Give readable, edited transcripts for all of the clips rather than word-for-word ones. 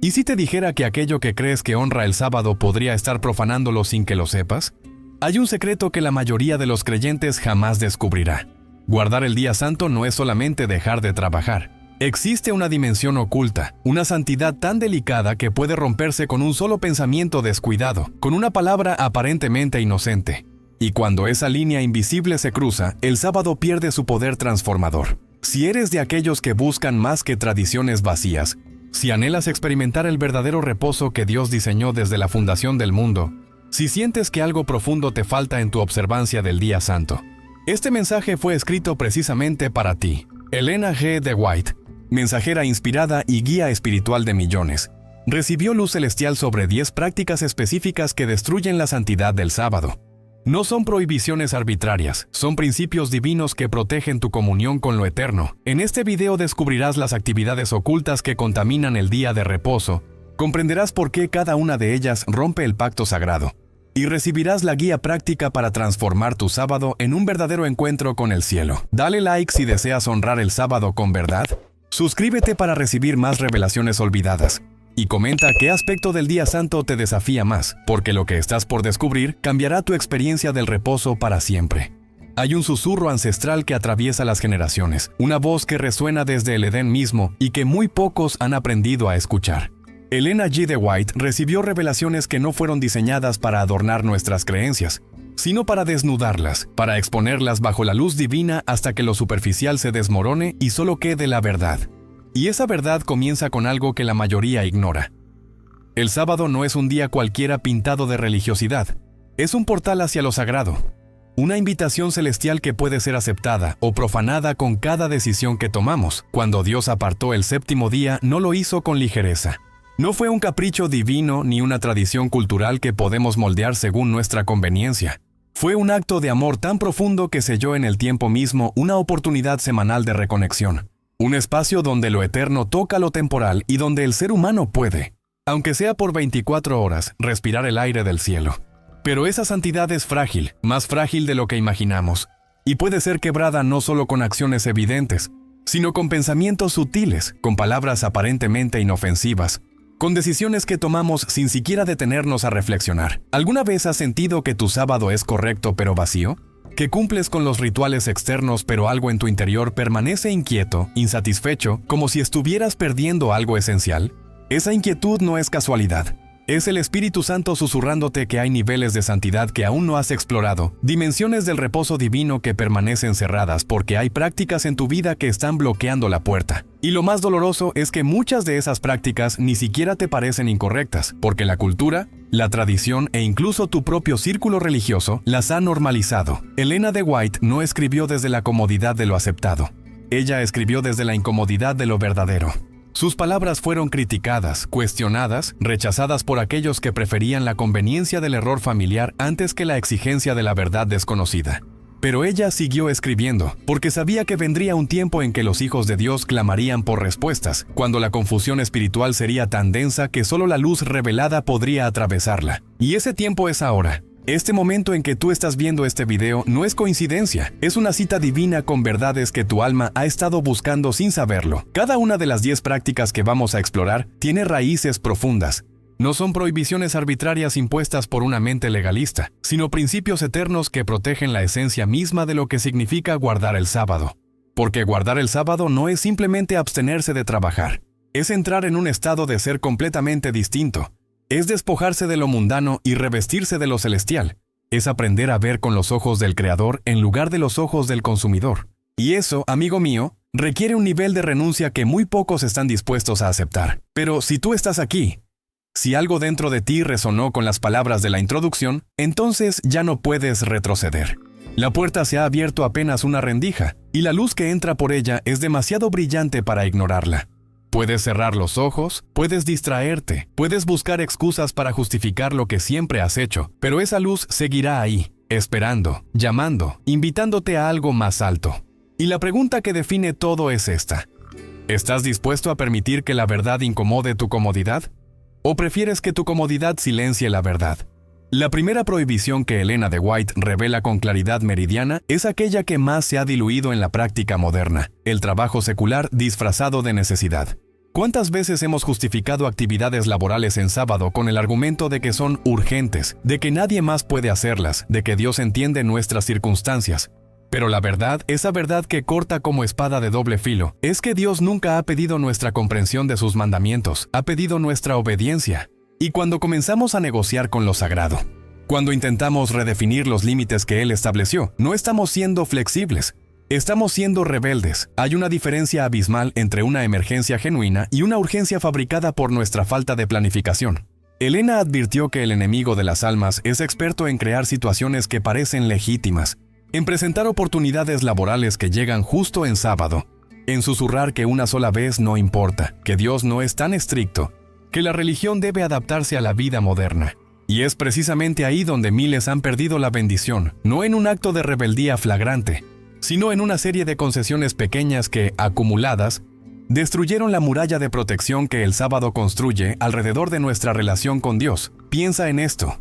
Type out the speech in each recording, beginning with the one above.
¿Y si te dijera que aquello que crees que honra el sábado podría estar profanándolo sin que lo sepas? Hay un secreto que la mayoría de los creyentes jamás descubrirá. Guardar el día santo no es solamente dejar de trabajar. Existe una dimensión oculta, una santidad tan delicada que puede romperse con un solo pensamiento descuidado, con una palabra aparentemente inocente. Y cuando esa línea invisible se cruza, el sábado pierde su poder transformador. Si eres de aquellos que buscan más que tradiciones vacías, si anhelas experimentar el verdadero reposo que Dios diseñó desde la fundación del mundo, si sientes que algo profundo te falta en tu observancia del día santo, este mensaje fue escrito precisamente para ti. Elena G. de White, mensajera inspirada y guía espiritual de millones, recibió luz celestial sobre 10 prácticas específicas que destruyen la santidad del sábado. No son prohibiciones arbitrarias, son principios divinos que protegen tu comunión con lo eterno. En este video descubrirás las actividades ocultas que contaminan el día de reposo, comprenderás por qué cada una de ellas rompe el pacto sagrado, y recibirás la guía práctica para transformar tu sábado en un verdadero encuentro con el cielo. Dale like si deseas honrar el sábado con verdad. Suscríbete para recibir más revelaciones olvidadas. Y comenta qué aspecto del día santo te desafía más, porque lo que estás por descubrir cambiará tu experiencia del reposo para siempre. Hay un susurro ancestral que atraviesa las generaciones, una voz que resuena desde el Edén mismo y que muy pocos han aprendido a escuchar. Elena G. de White recibió revelaciones que no fueron diseñadas para adornar nuestras creencias, sino para desnudarlas, para exponerlas bajo la luz divina hasta que lo superficial se desmorone y solo quede la verdad. Y esa verdad comienza con algo que la mayoría ignora. El sábado no es un día cualquiera pintado de religiosidad, es un portal hacia lo sagrado, una invitación celestial que puede ser aceptada o profanada con cada decisión que tomamos. Cuando Dios apartó el séptimo día, no lo hizo con ligereza. No fue un capricho divino ni una tradición cultural que podemos moldear según nuestra conveniencia. Fue un acto de amor tan profundo que selló en el tiempo mismo una oportunidad semanal de reconexión. Un espacio donde lo eterno toca lo temporal y donde el ser humano puede, aunque sea por 24 horas, respirar el aire del cielo. Pero esa santidad es frágil, más frágil de lo que imaginamos, y puede ser quebrada no solo con acciones evidentes, sino con pensamientos sutiles, con palabras aparentemente inofensivas, con decisiones que tomamos sin siquiera detenernos a reflexionar. ¿Alguna vez has sentido que tu sábado es correcto pero vacío? ¿Que cumples con los rituales externos pero algo en tu interior permanece inquieto, insatisfecho, como si estuvieras perdiendo algo esencial? Esa inquietud no es casualidad. Es el Espíritu Santo susurrándote que hay niveles de santidad que aún no has explorado, dimensiones del reposo divino que permanecen cerradas porque hay prácticas en tu vida que están bloqueando la puerta. Y lo más doloroso es que muchas de esas prácticas ni siquiera te parecen incorrectas, porque la cultura, la tradición e incluso tu propio círculo religioso las ha normalizado. Elena de White no escribió desde la comodidad de lo aceptado. Ella escribió desde la incomodidad de lo verdadero. Sus palabras fueron criticadas, cuestionadas, rechazadas por aquellos que preferían la conveniencia del error familiar antes que la exigencia de la verdad desconocida. Pero ella siguió escribiendo, porque sabía que vendría un tiempo en que los hijos de Dios clamarían por respuestas, cuando la confusión espiritual sería tan densa que solo la luz revelada podría atravesarla. Y ese tiempo es ahora. Este momento en que tú estás viendo este video no es coincidencia, es una cita divina con verdades que tu alma ha estado buscando sin saberlo. Cada una de las 10 prácticas que vamos a explorar tiene raíces profundas. No son prohibiciones arbitrarias impuestas por una mente legalista, sino principios eternos que protegen la esencia misma de lo que significa guardar el sábado. Porque guardar el sábado no es simplemente abstenerse de trabajar, es entrar en un estado de ser completamente distinto. Es despojarse de lo mundano y revestirse de lo celestial. Es aprender a ver con los ojos del Creador en lugar de los ojos del consumidor. Y eso, amigo mío, requiere un nivel de renuncia que muy pocos están dispuestos a aceptar. Pero si tú estás aquí, si algo dentro de ti resonó con las palabras de la introducción, entonces ya no puedes retroceder. La puerta se ha abierto apenas una rendija, y la luz que entra por ella es demasiado brillante para ignorarla. Puedes cerrar los ojos, puedes distraerte, puedes buscar excusas para justificar lo que siempre has hecho, pero esa luz seguirá ahí, esperando, llamando, invitándote a algo más alto. Y la pregunta que define todo es esta: ¿estás dispuesto a permitir que la verdad incomode tu comodidad? ¿O prefieres que tu comodidad silencie la verdad? La primera prohibición que Elena de White revela con claridad meridiana es aquella que más se ha diluido en la práctica moderna: el trabajo secular disfrazado de necesidad. ¿Cuántas veces hemos justificado actividades laborales en sábado con el argumento de que son urgentes, de que nadie más puede hacerlas, de que Dios entiende nuestras circunstancias? Pero la verdad, esa verdad que corta como espada de doble filo, es que Dios nunca ha pedido nuestra comprensión de sus mandamientos, ha pedido nuestra obediencia. Y cuando comenzamos a negociar con lo sagrado, cuando intentamos redefinir los límites que Él estableció, no estamos siendo flexibles. Estamos siendo rebeldes. Hay una diferencia abismal entre una emergencia genuina y una urgencia fabricada por nuestra falta de planificación. Elena advirtió que el enemigo de las almas es experto en crear situaciones que parecen legítimas, en presentar oportunidades laborales que llegan justo en sábado, en susurrar que una sola vez no importa, que Dios no es tan estricto, que la religión debe adaptarse a la vida moderna. Y es precisamente ahí donde miles han perdido la bendición, no en un acto de rebeldía flagrante, sino en una serie de concesiones pequeñas que, acumuladas, destruyeron la muralla de protección que el sábado construye alrededor de nuestra relación con Dios. Piensa en esto.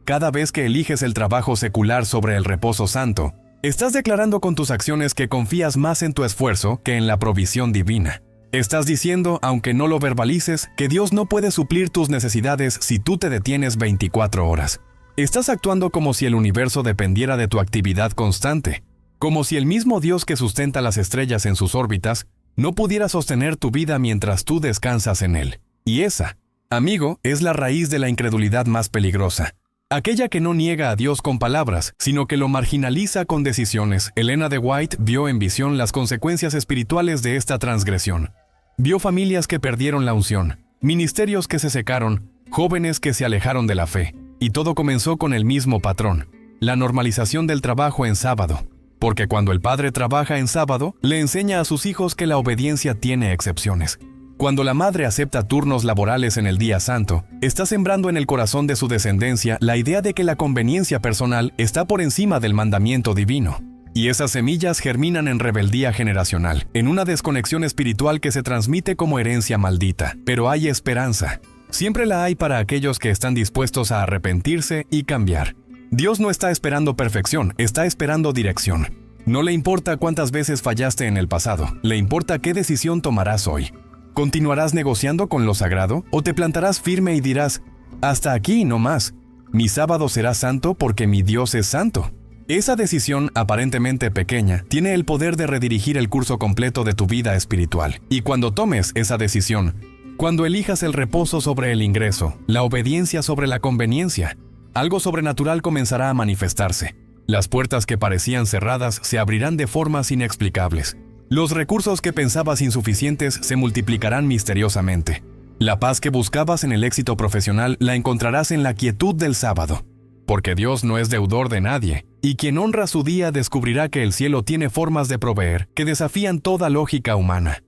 Cada vez que eliges el trabajo secular sobre el reposo santo, estás declarando con tus acciones que confías más en tu esfuerzo que en la provisión divina. Estás diciendo, aunque no lo verbalices, que Dios no puede suplir tus necesidades si tú te detienes 24 horas. Estás actuando como si el universo dependiera de tu actividad constante, como si el mismo Dios que sustenta las estrellas en sus órbitas no pudiera sostener tu vida mientras tú descansas en Él. Y esa, amigo, es la raíz de la incredulidad más peligrosa. Aquella que no niega a Dios con palabras, sino que lo marginaliza con decisiones. Elena de White vio en visión las consecuencias espirituales de esta transgresión. Vio familias que perdieron la unción, ministerios que se secaron, jóvenes que se alejaron de la fe. Y todo comenzó con el mismo patrón, la normalización del trabajo en sábado. Porque cuando el padre trabaja en sábado, le enseña a sus hijos que la obediencia tiene excepciones. Cuando la madre acepta turnos laborales en el día santo, está sembrando en el corazón de su descendencia la idea de que la conveniencia personal está por encima del mandamiento divino. Y esas semillas germinan en rebeldía generacional, en una desconexión espiritual que se transmite como herencia maldita. Pero hay esperanza. Siempre la hay para aquellos que están dispuestos a arrepentirse y cambiar. Dios no está esperando perfección, está esperando dirección. No le importa cuántas veces fallaste en el pasado, le importa qué decisión tomarás hoy. ¿Continuarás negociando con lo sagrado o te plantarás firme y dirás, hasta aquí y no más? Mi sábado será santo porque mi Dios es santo. Esa decisión, aparentemente pequeña, tiene el poder de redirigir el curso completo de tu vida espiritual. Y cuando tomes esa decisión, cuando elijas el reposo sobre el ingreso, la obediencia sobre la conveniencia, algo sobrenatural comenzará a manifestarse. Las puertas que parecían cerradas se abrirán de formas inexplicables. Los recursos que pensabas insuficientes se multiplicarán misteriosamente. La paz que buscabas en el éxito profesional la encontrarás en la quietud del sábado. Porque Dios no es deudor de nadie, y quien honra su día descubrirá que el cielo tiene formas de proveer que desafían toda lógica humana.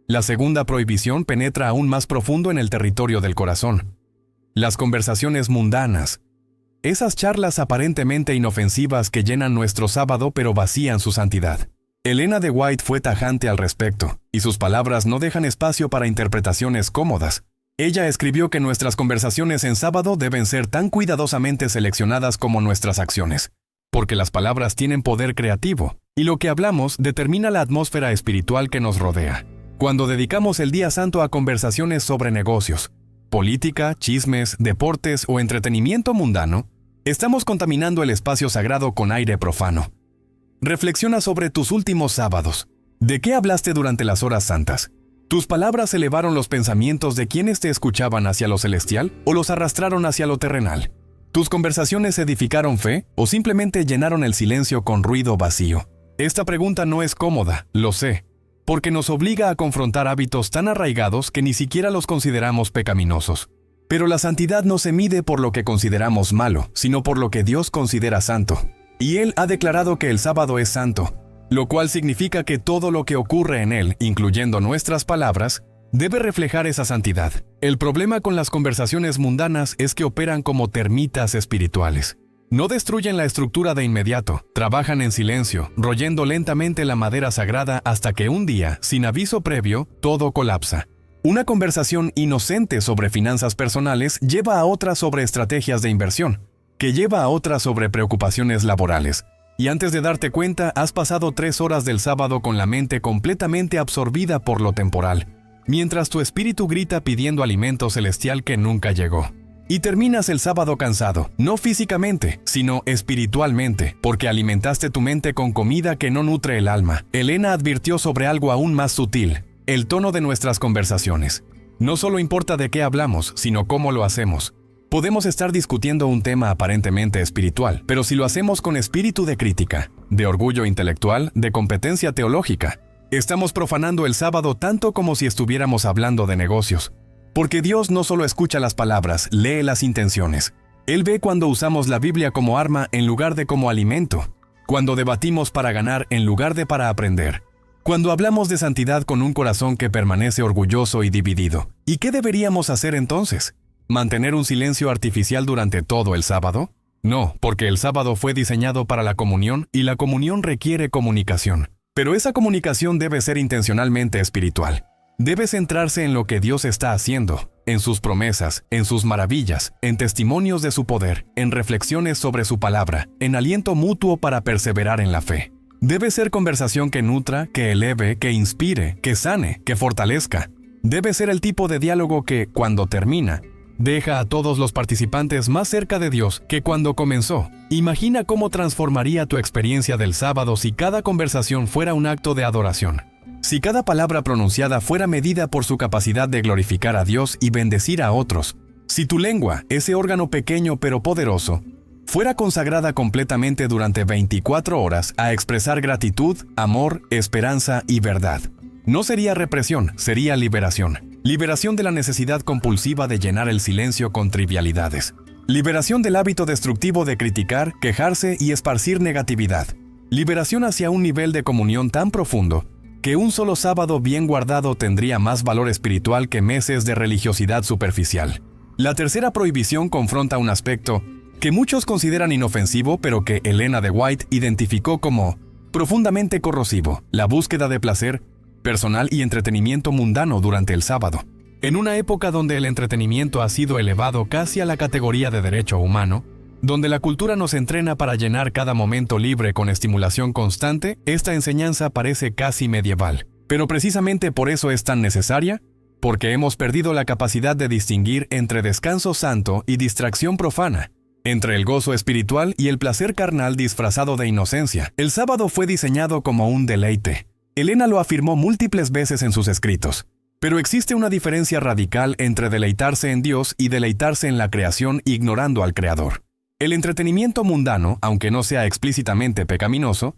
La segunda prohibición penetra aún más profundo en el territorio del corazón. Las conversaciones mundanas, esas charlas aparentemente inofensivas que llenan nuestro sábado pero vacían su santidad. Elena de White fue tajante al respecto, y sus palabras no dejan espacio para interpretaciones cómodas. Ella escribió que nuestras conversaciones en sábado deben ser tan cuidadosamente seleccionadas como nuestras acciones, porque las palabras tienen poder creativo, y lo que hablamos determina la atmósfera espiritual que nos rodea. Cuando dedicamos el día santo a conversaciones sobre negocios, política, chismes, deportes o entretenimiento mundano, estamos contaminando el espacio sagrado con aire profano. Reflexiona sobre tus últimos sábados. ¿De qué hablaste durante las horas santas? ¿Tus palabras elevaron los pensamientos de quienes te escuchaban hacia lo celestial o los arrastraron hacia lo terrenal? ¿Tus conversaciones edificaron fe o simplemente llenaron el silencio con ruido vacío? Esta pregunta no es cómoda, lo sé, porque nos obliga a confrontar hábitos tan arraigados que ni siquiera los consideramos pecaminosos. Pero la santidad no se mide por lo que consideramos malo, sino por lo que Dios considera santo. Y Él ha declarado que el sábado es santo, lo cual significa que todo lo que ocurre en él, incluyendo nuestras palabras, debe reflejar esa santidad. El problema con las conversaciones mundanas es que operan como termitas espirituales. No destruyen la estructura de inmediato, trabajan en silencio, royendo lentamente la madera sagrada hasta que un día, sin aviso previo, todo colapsa. Una conversación inocente sobre finanzas personales lleva a otra sobre estrategias de inversión, que lleva a otra sobre preocupaciones laborales. Y antes de darte cuenta, has pasado 3 horas del sábado con la mente completamente absorbida por lo temporal. mientras tu espíritu grita pidiendo alimento celestial que nunca llegó. Y terminas el sábado cansado, no físicamente, sino espiritualmente, porque alimentaste tu mente con comida que no nutre el alma. Elena advirtió sobre algo aún más sutil: el tono de nuestras conversaciones. No solo importa de qué hablamos, sino cómo lo hacemos. Podemos estar discutiendo un tema aparentemente espiritual, pero si lo hacemos con espíritu de crítica, de orgullo intelectual, de competencia teológica, estamos profanando el sábado tanto como si estuviéramos hablando de negocios. Porque Dios no solo escucha las palabras, lee las intenciones. Él ve cuando usamos la Biblia como arma en lugar de como alimento, cuando debatimos para ganar en lugar de para aprender, cuando hablamos de santidad con un corazón que permanece orgulloso y dividido. ¿Y qué deberíamos hacer entonces? ¿Mantener un silencio artificial durante todo el sábado? No, porque el sábado fue diseñado para la comunión y la comunión requiere comunicación. Pero esa comunicación debe ser intencionalmente espiritual. Debe centrarse en lo que Dios está haciendo, en sus promesas, en sus maravillas, en testimonios de su poder, en reflexiones sobre su palabra, en aliento mutuo para perseverar en la fe. Debe ser conversación que nutra, que eleve, que inspire, que sane, que fortalezca. Debe ser el tipo de diálogo que, cuando termina, deja a todos los participantes más cerca de Dios que cuando comenzó. Imagina cómo transformaría tu experiencia del sábado si cada conversación fuera un acto de adoración. Si cada palabra pronunciada fuera medida por su capacidad de glorificar a Dios y bendecir a otros. Si tu lengua, ese órgano pequeño pero poderoso, fuera consagrada completamente durante 24 horas a expresar gratitud, amor, esperanza y verdad. No sería represión, sería liberación. Liberación de la necesidad compulsiva de llenar el silencio con trivialidades. Liberación del hábito destructivo de criticar, quejarse y esparcir negatividad. Liberación hacia un nivel de comunión tan profundo que un solo sábado bien guardado tendría más valor espiritual que meses de religiosidad superficial. La tercera prohibición confronta un aspecto que muchos consideran inofensivo, pero que Elena de White identificó como profundamente corrosivo: la búsqueda de placer personal y entretenimiento mundano durante el sábado. En una época donde el entretenimiento ha sido elevado casi a la categoría de derecho humano, donde la cultura nos entrena para llenar cada momento libre con estimulación constante, esta enseñanza parece casi medieval. Pero precisamente por eso es tan necesaria, porque hemos perdido la capacidad de distinguir entre descanso santo y distracción profana, entre el gozo espiritual y el placer carnal disfrazado de inocencia. El sábado fue diseñado como un deleite. Elena lo afirmó múltiples veces en sus escritos. Pero existe una diferencia radical entre deleitarse en Dios y deleitarse en la creación ignorando al Creador. El entretenimiento mundano, aunque no sea explícitamente pecaminoso,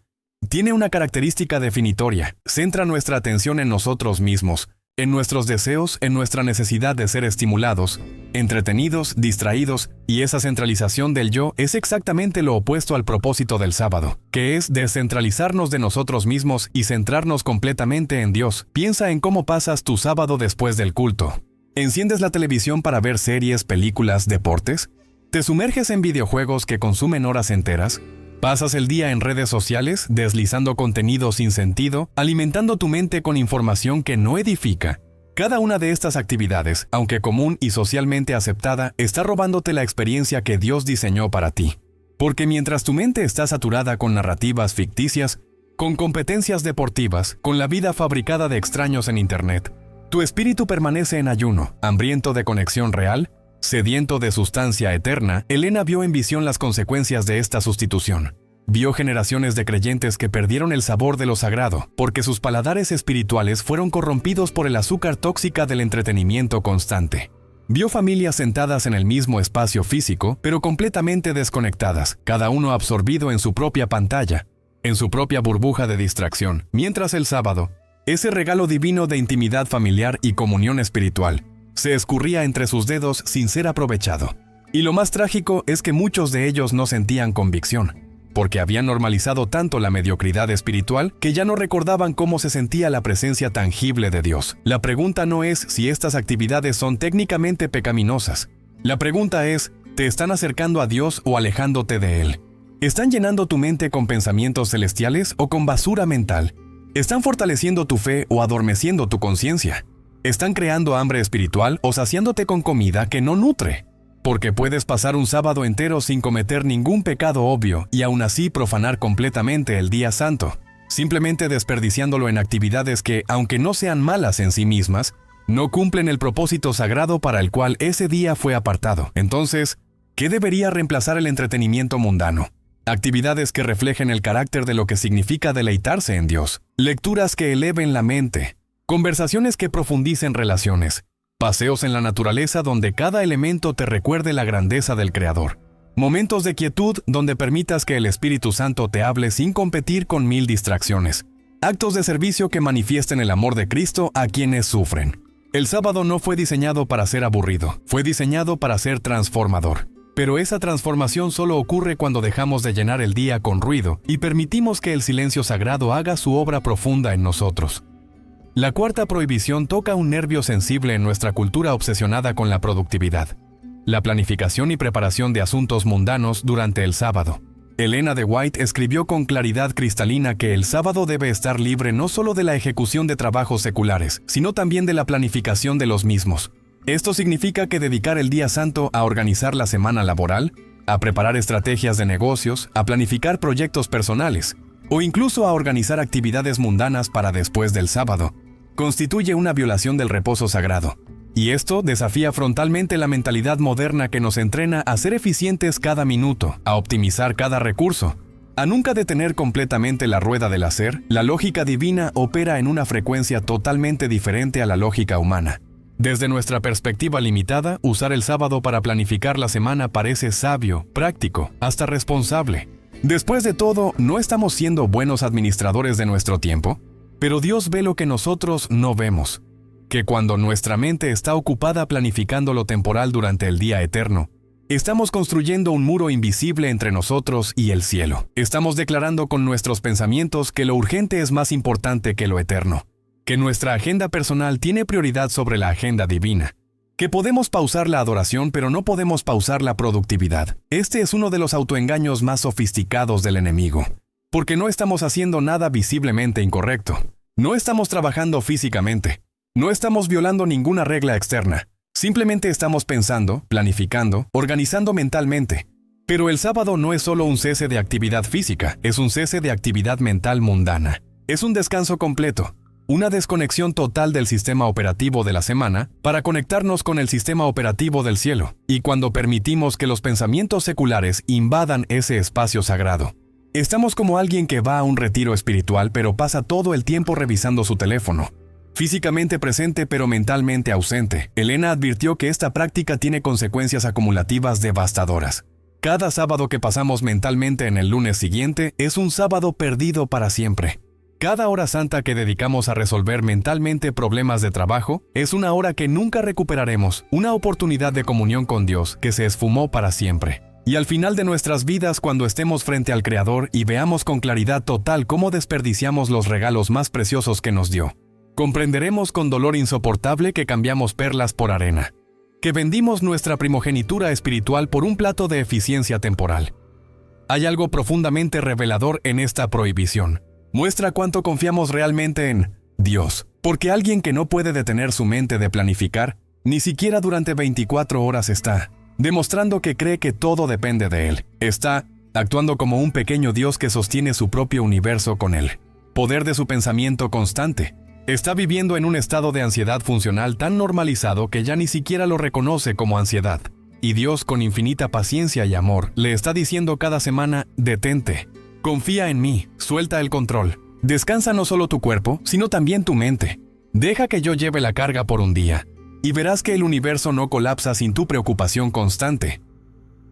tiene una característica definitoria: centra nuestra atención en nosotros mismos, en nuestros deseos, en nuestra necesidad de ser estimulados, entretenidos, distraídos, y esa centralización del yo es exactamente lo opuesto al propósito del sábado, que es descentralizarnos de nosotros mismos y centrarnos completamente en Dios. Piensa en cómo pasas tu sábado después del culto. ¿Enciendes la televisión para ver series, películas, deportes? ¿Te sumerges en videojuegos que consumen horas enteras? ¿Pasas el día en redes sociales, deslizando contenido sin sentido, alimentando tu mente con información que no edifica? Cada una de estas actividades, aunque común y socialmente aceptada, está robándote la experiencia que Dios diseñó para ti. Porque mientras tu mente está saturada con narrativas ficticias, con competencias deportivas, con la vida fabricada de extraños en Internet, tu espíritu permanece en ayuno, hambriento de conexión real, sediento de sustancia eterna. Elena vio en visión las consecuencias de esta sustitución. Vio generaciones de creyentes que perdieron el sabor de lo sagrado, porque sus paladares espirituales fueron corrompidos por el azúcar tóxica del entretenimiento constante. Vio familias sentadas en el mismo espacio físico, pero completamente desconectadas, cada uno absorbido en su propia pantalla, en su propia burbuja de distracción, mientras el sábado, ese regalo divino de intimidad familiar y comunión espiritual, se escurría entre sus dedos sin ser aprovechado. Y lo más trágico es que muchos de ellos no sentían convicción, porque habían normalizado tanto la mediocridad espiritual que ya no recordaban cómo se sentía la presencia tangible de Dios. La pregunta no es si estas actividades son técnicamente pecaminosas. La pregunta es, ¿te están acercando a Dios o alejándote de Él? ¿Están llenando tu mente con pensamientos celestiales o con basura mental? ¿Están fortaleciendo tu fe o adormeciendo tu conciencia? ¿Están creando hambre espiritual o saciándote con comida que no nutre? Porque puedes pasar un sábado entero sin cometer ningún pecado obvio y aún así profanar completamente el día santo, simplemente desperdiciándolo en actividades que, aunque no sean malas en sí mismas, no cumplen el propósito sagrado para el cual ese día fue apartado. Entonces, ¿qué debería reemplazar el entretenimiento mundano? Actividades que reflejen el carácter de lo que significa deleitarse en Dios, lecturas que eleven la mente, conversaciones que profundicen relaciones, paseos en la naturaleza donde cada elemento te recuerde la grandeza del Creador, momentos de quietud donde permitas que el Espíritu Santo te hable sin competir con 1000 distracciones, actos de servicio que manifiesten el amor de Cristo a quienes sufren. El sábado no fue diseñado para ser aburrido, fue diseñado para ser transformador. Pero esa transformación solo ocurre cuando dejamos de llenar el día con ruido y permitimos que el silencio sagrado haga su obra profunda en nosotros. La cuarta prohibición toca un nervio sensible en nuestra cultura obsesionada con la productividad: la planificación y preparación de asuntos mundanos durante el sábado. Elena de White escribió con claridad cristalina que el sábado debe estar libre no solo de la ejecución de trabajos seculares, sino también de la planificación de los mismos. Esto significa que dedicar el día santo a organizar la semana laboral, a preparar estrategias de negocios, a planificar proyectos personales, o incluso a organizar actividades mundanas para después del sábado, constituye una violación del reposo sagrado. Y esto desafía frontalmente la mentalidad moderna que nos entrena a ser eficientes cada minuto, a optimizar cada recurso, a nunca detener completamente la rueda del hacer. La lógica divina opera en una frecuencia totalmente diferente a la lógica humana. Desde nuestra perspectiva limitada, usar el sábado para planificar la semana parece sabio, práctico, hasta responsable. Después de todo, ¿no estamos siendo buenos administradores de nuestro tiempo? Pero Dios ve lo que nosotros no vemos, que cuando nuestra mente está ocupada planificando lo temporal durante el día eterno, estamos construyendo un muro invisible entre nosotros y el cielo. Estamos declarando con nuestros pensamientos que lo urgente es más importante que lo eterno, que nuestra agenda personal tiene prioridad sobre la agenda divina, que podemos pausar la adoración pero no podemos pausar la productividad. Este es uno de los autoengaños más sofisticados del enemigo, porque no estamos haciendo nada visiblemente incorrecto, no estamos trabajando físicamente, no estamos violando ninguna regla externa, simplemente estamos pensando, planificando, organizando mentalmente. Pero el sábado no es solo un cese de actividad física, es un cese de actividad mental mundana. Es un descanso completo, una desconexión total del sistema operativo de la semana para conectarnos con el sistema operativo del cielo. Y cuando permitimos que los pensamientos seculares invadan ese espacio sagrado, estamos como alguien que va a un retiro espiritual pero pasa todo el tiempo revisando su teléfono, físicamente presente pero mentalmente ausente. Elena advirtió que esta práctica tiene consecuencias acumulativas devastadoras. Cada sábado que pasamos mentalmente en el lunes siguiente es un sábado perdido para siempre. Cada hora santa que dedicamos a resolver mentalmente problemas de trabajo es una hora que nunca recuperaremos, una oportunidad de comunión con Dios que se esfumó para siempre. Y al final de nuestras vidas, cuando estemos frente al Creador y veamos con claridad total cómo desperdiciamos los regalos más preciosos que nos dio, comprenderemos con dolor insoportable que cambiamos perlas por arena, que vendimos nuestra primogenitura espiritual por un plato de eficiencia temporal. Hay algo profundamente revelador en esta prohibición. Muestra cuánto confiamos realmente en Dios, porque alguien que no puede detener su mente de planificar, ni siquiera durante 24 horas está demostrando que cree que todo depende de él. Está actuando como un pequeño Dios que sostiene su propio universo con el poder de su pensamiento constante. Está viviendo en un estado de ansiedad funcional tan normalizado que ya ni siquiera lo reconoce como ansiedad. Y Dios, con infinita paciencia y amor, le está diciendo cada semana: detente. Confía en mí, suelta el control. Descansa no solo tu cuerpo, sino también tu mente. Deja que yo lleve la carga por un día, y verás que el universo no colapsa sin tu preocupación constante.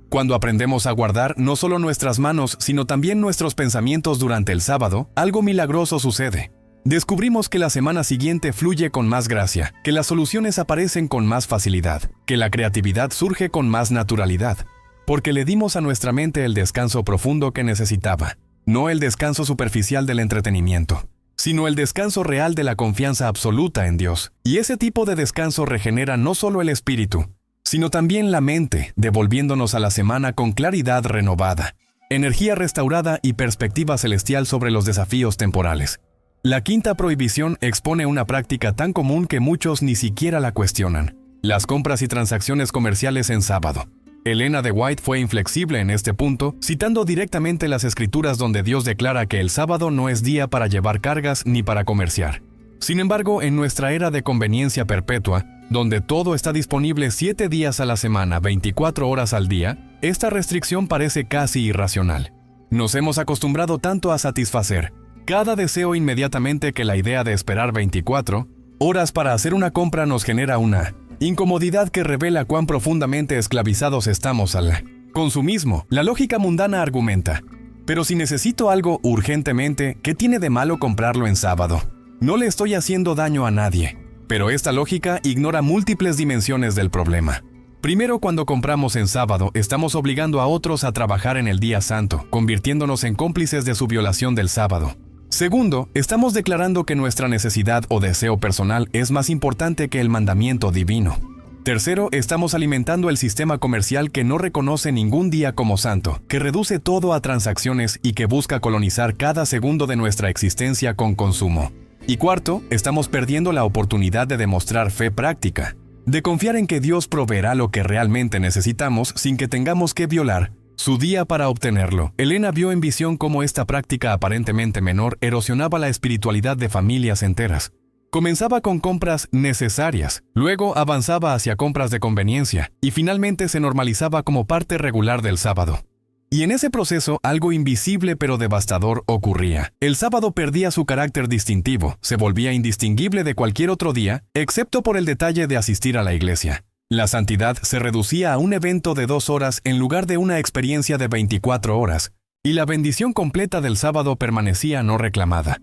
Cuando aprendemos a guardar no solo nuestras manos, sino también nuestros pensamientos durante el sábado, algo milagroso sucede. Descubrimos que la semana siguiente fluye con más gracia, que las soluciones aparecen con más facilidad, que la creatividad surge con más naturalidad, porque le dimos a nuestra mente el descanso profundo que necesitaba, no el descanso superficial del entretenimiento, sino el descanso real de la confianza absoluta en Dios. Y ese tipo de descanso regenera no solo el espíritu, sino también la mente, devolviéndonos a la semana con claridad renovada, energía restaurada y perspectiva celestial sobre los desafíos temporales. La quinta prohibición expone una práctica tan común que muchos ni siquiera la cuestionan: las compras y transacciones comerciales en sábado. Elena de White fue inflexible en este punto, citando directamente las escrituras donde Dios declara que el sábado no es día para llevar cargas ni para comerciar. Sin embargo, en nuestra era de conveniencia perpetua, donde todo está disponible 7 días a la semana, 24 horas al día, esta restricción parece casi irracional. Nos hemos acostumbrado tanto a satisfacer cada deseo inmediatamente que la idea de esperar 24 horas para hacer una compra nos genera una incomodidad que revela cuán profundamente esclavizados estamos al consumismo. La lógica mundana argumenta: pero si necesito algo urgentemente, ¿qué tiene de malo comprarlo en sábado? No le estoy haciendo daño a nadie. Pero esta lógica ignora múltiples dimensiones del problema. Primero, cuando compramos en sábado, estamos obligando a otros a trabajar en el día santo, convirtiéndonos en cómplices de su violación del sábado. Segundo, estamos declarando que nuestra necesidad o deseo personal es más importante que el mandamiento divino. Tercero, estamos alimentando el sistema comercial que no reconoce ningún día como santo, que reduce todo a transacciones y que busca colonizar cada segundo de nuestra existencia con consumo. Y cuarto, estamos perdiendo la oportunidad de demostrar fe práctica, de confiar en que Dios proveerá lo que realmente necesitamos sin que tengamos que violar su día para obtenerlo. Elena vio en visión cómo esta práctica aparentemente menor erosionaba la espiritualidad de familias enteras. Comenzaba con compras necesarias, luego avanzaba hacia compras de conveniencia y finalmente se normalizaba como parte regular del sábado. Y en ese proceso, algo invisible pero devastador ocurría. El sábado perdía su carácter distintivo, se volvía indistinguible de cualquier otro día, excepto por el detalle de asistir a la iglesia. La santidad se reducía a un evento de 2 horas en lugar de una experiencia de 24 horas, y la bendición completa del sábado permanecía no reclamada,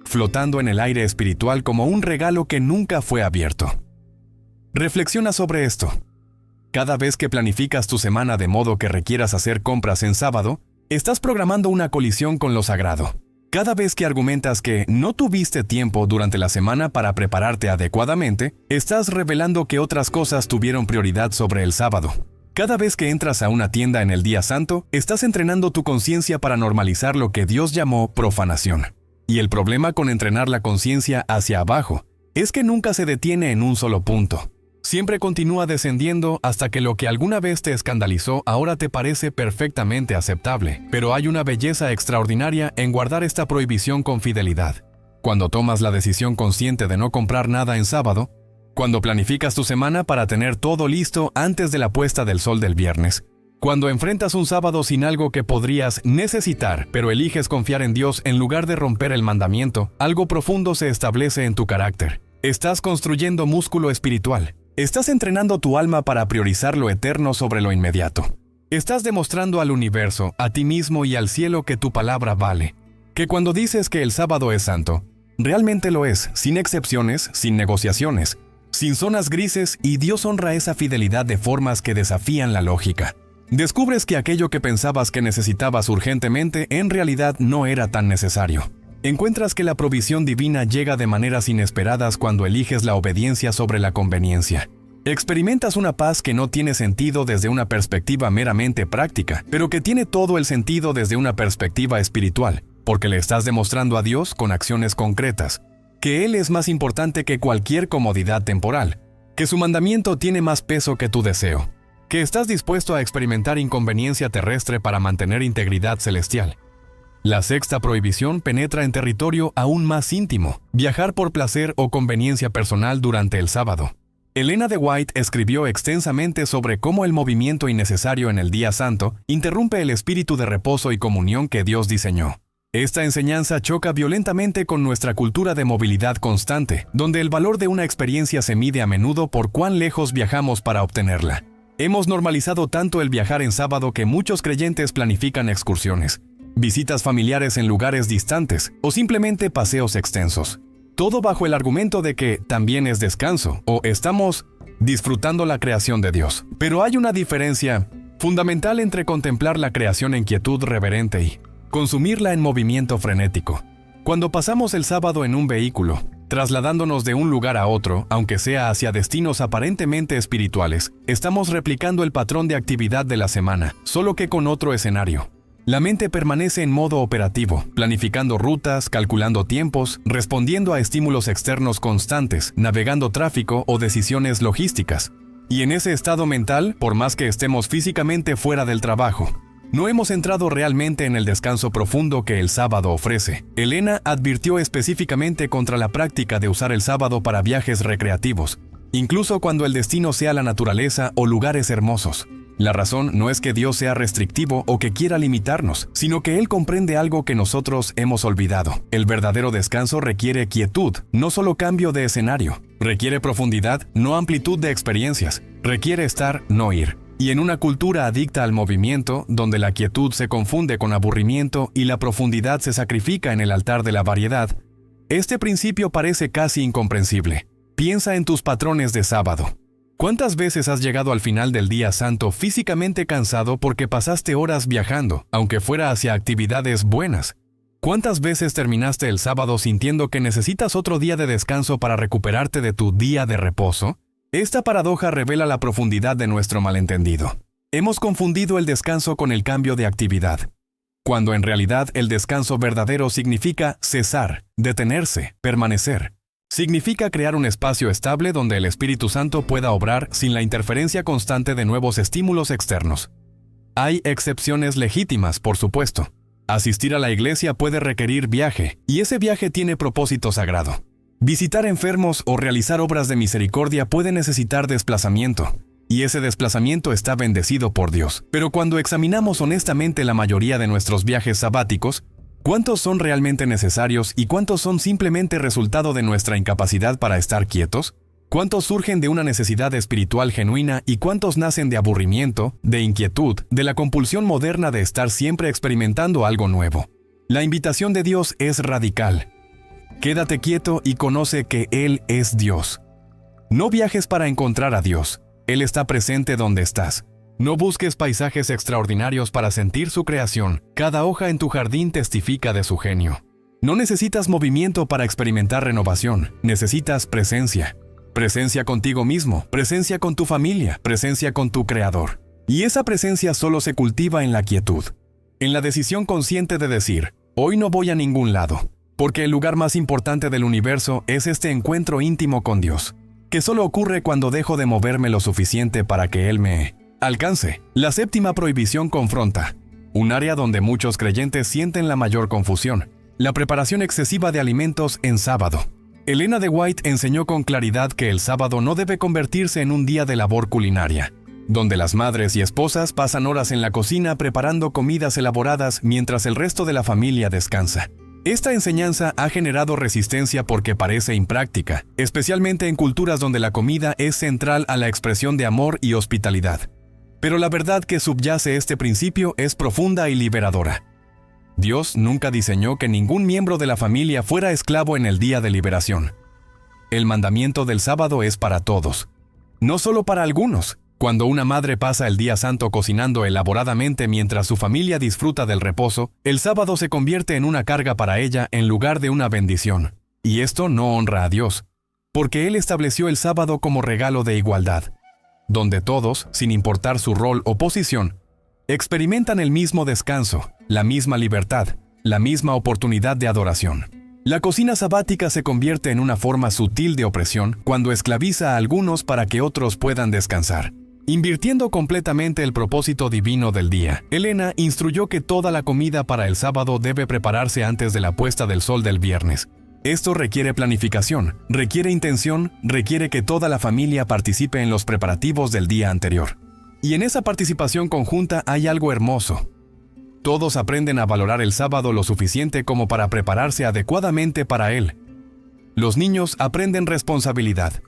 flotando en el aire espiritual como un regalo que nunca fue abierto. Reflexiona sobre esto. Cada vez que planificas tu semana de modo que requieras hacer compras en sábado, estás programando una colisión con lo sagrado. Cada vez que argumentas que no tuviste tiempo durante la semana para prepararte adecuadamente, estás revelando que otras cosas tuvieron prioridad sobre el sábado. Cada vez que entras a una tienda en el día santo, estás entrenando tu conciencia para normalizar lo que Dios llamó profanación. Y el problema con entrenar la conciencia hacia abajo es que nunca se detiene en un solo punto. Siempre continúa descendiendo hasta que lo que alguna vez te escandalizó ahora te parece perfectamente aceptable. Pero hay una belleza extraordinaria en guardar esta prohibición con fidelidad. Cuando tomas la decisión consciente de no comprar nada en sábado, cuando planificas tu semana para tener todo listo antes de la puesta del sol del viernes, cuando enfrentas un sábado sin algo que podrías necesitar, pero eliges confiar en Dios en lugar de romper el mandamiento, algo profundo se establece en tu carácter. Estás construyendo músculo espiritual. Estás entrenando tu alma para priorizar lo eterno sobre lo inmediato. Estás demostrando al universo, a ti mismo y al cielo que tu palabra vale. Que cuando dices que el sábado es santo, realmente lo es, sin excepciones, sin negociaciones, sin zonas grises, y Dios honra esa fidelidad de formas que desafían la lógica. Descubres que aquello que pensabas que necesitabas urgentemente en realidad no era tan necesario. Encuentras que la provisión divina llega de maneras inesperadas cuando eliges la obediencia sobre la conveniencia. Experimentas una paz que no tiene sentido desde una perspectiva meramente práctica, pero que tiene todo el sentido desde una perspectiva espiritual, porque le estás demostrando a Dios con acciones concretas que Él es más importante que cualquier comodidad temporal, que su mandamiento tiene más peso que tu deseo, que estás dispuesto a experimentar inconveniencia terrestre para mantener integridad celestial. La sexta prohibición penetra en territorio aún más íntimo: viajar por placer o conveniencia personal durante el sábado. Elena de White escribió extensamente sobre cómo el movimiento innecesario en el día santo interrumpe el espíritu de reposo y comunión que Dios diseñó. Esta enseñanza choca violentamente con nuestra cultura de movilidad constante, donde el valor de una experiencia se mide a menudo por cuán lejos viajamos para obtenerla. Hemos normalizado tanto el viajar en sábado que muchos creyentes planifican excursiones, visitas familiares en lugares distantes o simplemente paseos extensos. Todo bajo el argumento de que también es descanso o estamos disfrutando la creación de Dios. Pero hay una diferencia fundamental entre contemplar la creación en quietud reverente y consumirla en movimiento frenético. Cuando pasamos el sábado en un vehículo, trasladándonos de un lugar a otro, aunque sea hacia destinos aparentemente espirituales, estamos replicando el patrón de actividad de la semana, solo que con otro escenario. La mente permanece en modo operativo, planificando rutas, calculando tiempos, respondiendo a estímulos externos constantes, navegando tráfico o decisiones logísticas. Y en ese estado mental, por más que estemos físicamente fuera del trabajo, No hemos entrado realmente en el descanso profundo que el sábado ofrece. Elena advirtió específicamente contra la práctica de usar el sábado para viajes recreativos, incluso cuando el destino sea la naturaleza o lugares hermosos. La razón no es que Dios sea restrictivo o que quiera limitarnos, sino que Él comprende algo que nosotros hemos olvidado. El verdadero descanso requiere quietud, no solo cambio de escenario. Requiere profundidad, no amplitud de experiencias. Requiere estar, no ir. Y en una cultura adicta al movimiento, donde la quietud se confunde con aburrimiento y la profundidad se sacrifica en el altar de la variedad, este principio parece casi incomprensible. Piensa en tus patrones de sábado. ¿Cuántas veces has llegado al final del día santo físicamente cansado porque pasaste horas viajando, aunque fuera hacia actividades buenas? ¿Cuántas veces terminaste el sábado sintiendo que necesitas otro día de descanso para recuperarte de tu día de reposo? Esta paradoja revela la profundidad de nuestro malentendido. Hemos confundido el descanso con el cambio de actividad, cuando en realidad el descanso verdadero significa cesar, detenerse, permanecer. Significa crear un espacio estable donde el Espíritu Santo pueda obrar sin la interferencia constante de nuevos estímulos externos. Hay excepciones legítimas, por supuesto. Asistir a la iglesia puede requerir viaje, y ese viaje tiene propósito sagrado. Visitar enfermos o realizar obras de misericordia puede necesitar desplazamiento, y ese desplazamiento está bendecido por Dios. Pero cuando examinamos honestamente la mayoría de nuestros viajes sabáticos, ¿cuántos son realmente necesarios y cuántos son simplemente resultado de nuestra incapacidad para estar quietos? ¿Cuántos surgen de una necesidad espiritual genuina y cuántos nacen de aburrimiento, de inquietud, de la compulsión moderna de estar siempre experimentando algo nuevo? La invitación de Dios es radical. Quédate quieto y conoce que Él es Dios. No viajes para encontrar a Dios. Él está presente donde estás. No busques paisajes extraordinarios para sentir su creación. Cada hoja en tu jardín testifica de su genio. No necesitas movimiento para experimentar renovación. Necesitas presencia. Presencia contigo mismo, presencia con tu familia, presencia con tu Creador. Y esa presencia solo se cultiva en la quietud. En la decisión consciente de decir, hoy no voy a ningún lado. Porque el lugar más importante del universo es este encuentro íntimo con Dios, que solo ocurre cuando dejo de moverme lo suficiente para que Él me alcance. La séptima prohibición confronta un área donde muchos creyentes sienten la mayor confusión: la preparación excesiva de alimentos en sábado. Elena de White enseñó con claridad que el sábado no debe convertirse en un día de labor culinaria, donde las madres y esposas pasan horas en la cocina preparando comidas elaboradas mientras el resto de la familia descansa. Esta enseñanza ha generado resistencia porque parece impráctica, especialmente en culturas donde la comida es central a la expresión de amor y hospitalidad. Pero la verdad que subyace este principio es profunda y liberadora. Dios nunca diseñó que ningún miembro de la familia fuera esclavo en el día de liberación. El mandamiento del sábado es para todos, no solo para algunos. Cuando una madre pasa el día santo cocinando elaboradamente mientras su familia disfruta del reposo, el sábado se convierte en una carga para ella en lugar de una bendición. Y esto no honra a Dios, porque Él estableció el sábado como regalo de igualdad, donde todos, sin importar su rol o posición, experimentan el mismo descanso, la misma libertad, la misma oportunidad de adoración. La cocina sabática se convierte en una forma sutil de opresión cuando esclaviza a algunos para que otros puedan descansar. Invirtiendo completamente el propósito divino del día, Elena instruyó que toda la comida para el sábado debe prepararse antes de la puesta del sol del viernes. Esto requiere planificación, requiere intención, requiere que toda la familia participe en los preparativos del día anterior. Y en esa participación conjunta hay algo hermoso. Todos aprenden a valorar el sábado lo suficiente como para prepararse adecuadamente para él. Los niños aprenden responsabilidad.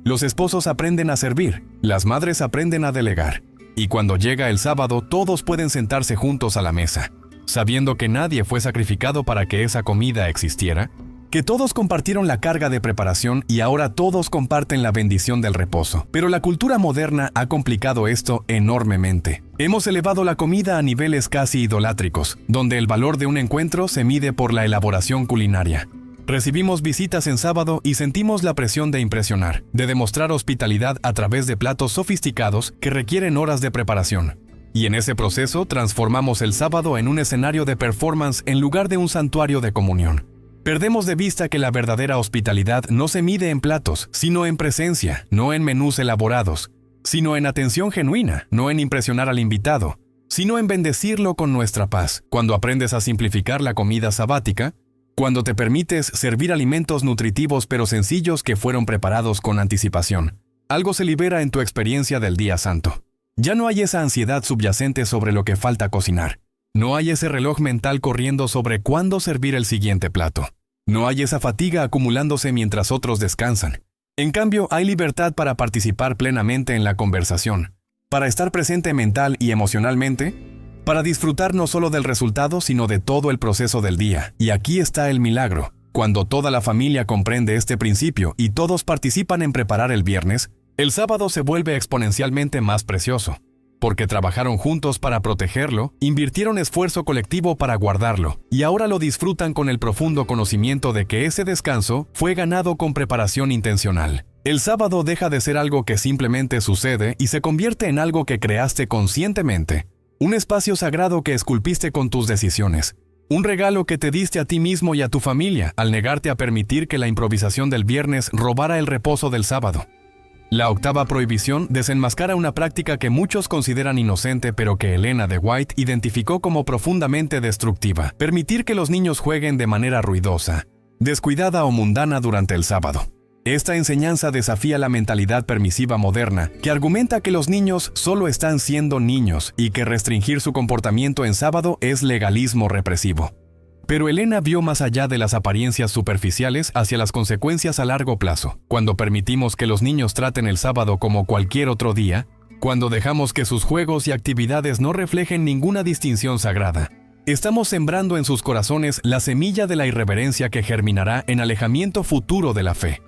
Los esposos aprenden a servir, las madres aprenden a delegar. Y cuando llega el sábado, todos pueden sentarse juntos a la mesa, sabiendo que nadie fue sacrificado para que esa comida existiera, que todos compartieron la carga de preparación y ahora todos comparten la bendición del reposo. Pero la cultura moderna ha complicado esto enormemente. Hemos elevado la comida a niveles casi idolátricos, donde el valor de un encuentro se mide por la elaboración culinaria. Recibimos visitas en sábado y sentimos la presión de impresionar, de demostrar hospitalidad a través de platos sofisticados que requieren horas de preparación. Y en ese proceso transformamos el sábado en un escenario de performance en lugar de un santuario de comunión. Perdemos de vista que la verdadera hospitalidad no se mide en platos, sino en presencia, no en menús elaborados, sino en atención genuina, no en impresionar al invitado, sino en bendecirlo con nuestra paz. Cuando aprendes a simplificar la comida sabática, cuando te permites servir alimentos nutritivos pero sencillos que fueron preparados con anticipación, algo se libera en tu experiencia del día santo. Ya no hay esa ansiedad subyacente sobre lo que falta cocinar. No hay ese reloj mental corriendo sobre cuándo servir el siguiente plato. No hay esa fatiga acumulándose mientras otros descansan. En cambio, hay libertad para participar plenamente en la conversación, para estar presente mental y emocionalmente, para disfrutar no solo del resultado, sino de todo el proceso del día. Y aquí está el milagro. Cuando toda la familia comprende este principio y todos participan en preparar el viernes, el sábado se vuelve exponencialmente más precioso, porque trabajaron juntos para protegerlo, invirtieron esfuerzo colectivo para guardarlo, y ahora lo disfrutan con el profundo conocimiento de que ese descanso fue ganado con preparación intencional. El sábado deja de ser algo que simplemente sucede y se convierte en algo que creaste conscientemente, un espacio sagrado que esculpiste con tus decisiones, un regalo que te diste a ti mismo y a tu familia al negarte a permitir que la improvisación del viernes robara el reposo del sábado. La octava prohibición desenmascara una práctica que muchos consideran inocente pero que Elena de White identificó como profundamente destructiva: permitir que los niños jueguen de manera ruidosa, descuidada o mundana durante el sábado. Esta enseñanza desafía la mentalidad permisiva moderna, que argumenta que los niños solo están siendo niños y que restringir su comportamiento en sábado es legalismo represivo. Pero Elena vio más allá de las apariencias superficiales hacia las consecuencias a largo plazo. Cuando permitimos que los niños traten el sábado como cualquier otro día, cuando dejamos que sus juegos y actividades no reflejen ninguna distinción sagrada, estamos sembrando en sus corazones la semilla de la irreverencia que germinará en alejamiento futuro de la fe.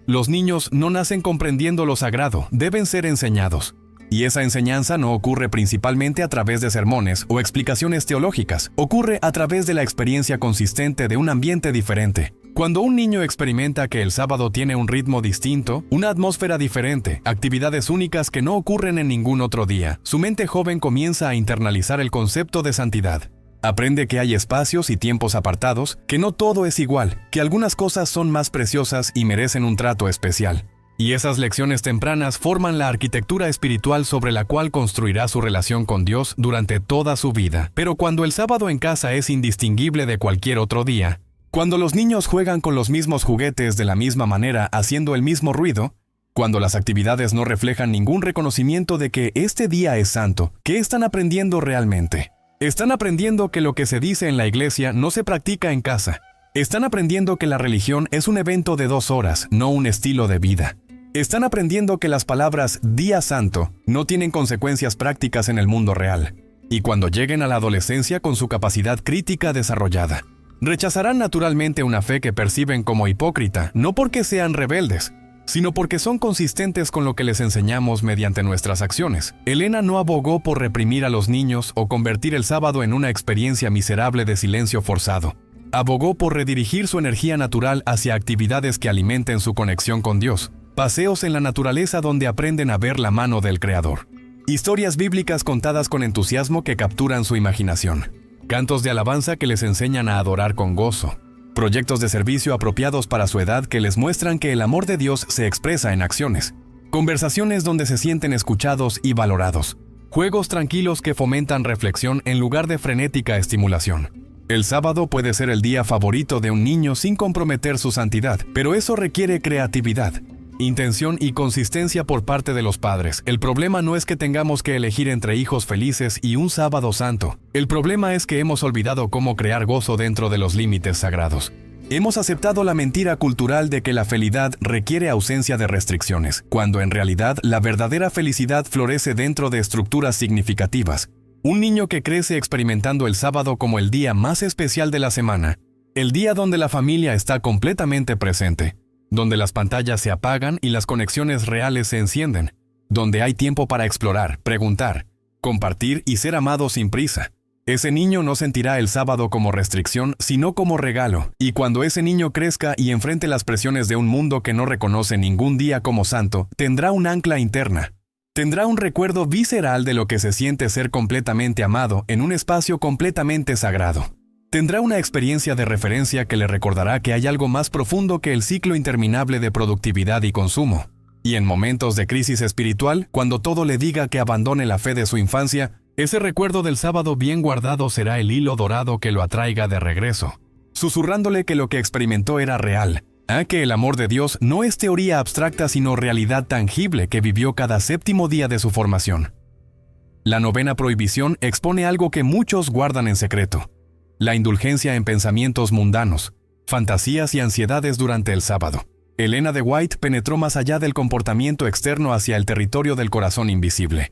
Los niños no nacen comprendiendo lo sagrado, deben ser enseñados. Y esa enseñanza no ocurre principalmente a través de sermones o explicaciones teológicas, ocurre a través de la experiencia consistente de un ambiente diferente. Cuando un niño experimenta que el sábado tiene un ritmo distinto, una atmósfera diferente, actividades únicas que no ocurren en ningún otro día, su mente joven comienza a internalizar el concepto de santidad. Aprende que hay espacios y tiempos apartados, que no todo es igual, que algunas cosas son más preciosas y merecen un trato especial. Y esas lecciones tempranas forman la arquitectura espiritual sobre la cual construirá su relación con Dios durante toda su vida. Pero cuando el sábado en casa es indistinguible de cualquier otro día, cuando los niños juegan con los mismos juguetes de la misma manera haciendo el mismo ruido, cuando las actividades no reflejan ningún reconocimiento de que este día es santo, ¿qué están aprendiendo realmente? Están aprendiendo que lo que se dice en la iglesia no se practica en casa. Están aprendiendo que la religión es un evento de 2 horas, no un estilo de vida. Están aprendiendo que las palabras día santo no tienen consecuencias prácticas en el mundo real. Y cuando lleguen a la adolescencia con su capacidad crítica desarrollada, rechazarán naturalmente una fe que perciben como hipócrita, no porque sean rebeldes, sino porque son consistentes con lo que les enseñamos mediante nuestras acciones. Elena no abogó por reprimir a los niños o convertir el sábado en una experiencia miserable de silencio forzado. Abogó por redirigir su energía natural hacia actividades que alimenten su conexión con Dios. Paseos en la naturaleza donde aprenden a ver la mano del Creador. Historias bíblicas contadas con entusiasmo que capturan su imaginación. Cantos de alabanza que les enseñan a adorar con gozo. Proyectos de servicio apropiados para su edad que les muestran que el amor de Dios se expresa en acciones. Conversaciones donde se sienten escuchados y valorados. Juegos tranquilos que fomentan reflexión en lugar de frenética estimulación. El sábado puede ser el día favorito de un niño sin comprometer su santidad, pero eso requiere creatividad, intención y consistencia por parte de los padres. El problema no es que tengamos que elegir entre hijos felices y un sábado santo. El problema es que hemos olvidado cómo crear gozo dentro de los límites sagrados. Hemos aceptado la mentira cultural de que la felicidad requiere ausencia de restricciones, cuando en realidad la verdadera felicidad florece dentro de estructuras significativas. Un niño que crece experimentando el sábado como el día más especial de la semana, el día donde la familia está completamente presente, donde las pantallas se apagan y las conexiones reales se encienden, donde hay tiempo para explorar, preguntar, compartir y ser amado sin prisa. Ese niño no sentirá el sábado como restricción, sino como regalo, y cuando ese niño crezca y enfrente las presiones de un mundo que no reconoce ningún día como santo, tendrá un ancla interna. Tendrá un recuerdo visceral de lo que se siente ser completamente amado en un espacio completamente sagrado. Tendrá una experiencia de referencia que le recordará que hay algo más profundo que el ciclo interminable de productividad y consumo. Y en momentos de crisis espiritual, cuando todo le diga que abandone la fe de su infancia, Ese recuerdo del sábado bien guardado será el hilo dorado que lo atraiga de regreso, susurrándole que lo que experimentó era real, que el amor de Dios no es teoría abstracta sino realidad tangible que vivió cada séptimo día de su formación. La novena prohibición expone algo que muchos guardan en secreto: la indulgencia en pensamientos mundanos, fantasías y ansiedades durante el sábado. Elena de White penetró más allá del comportamiento externo hacia el territorio del corazón invisible,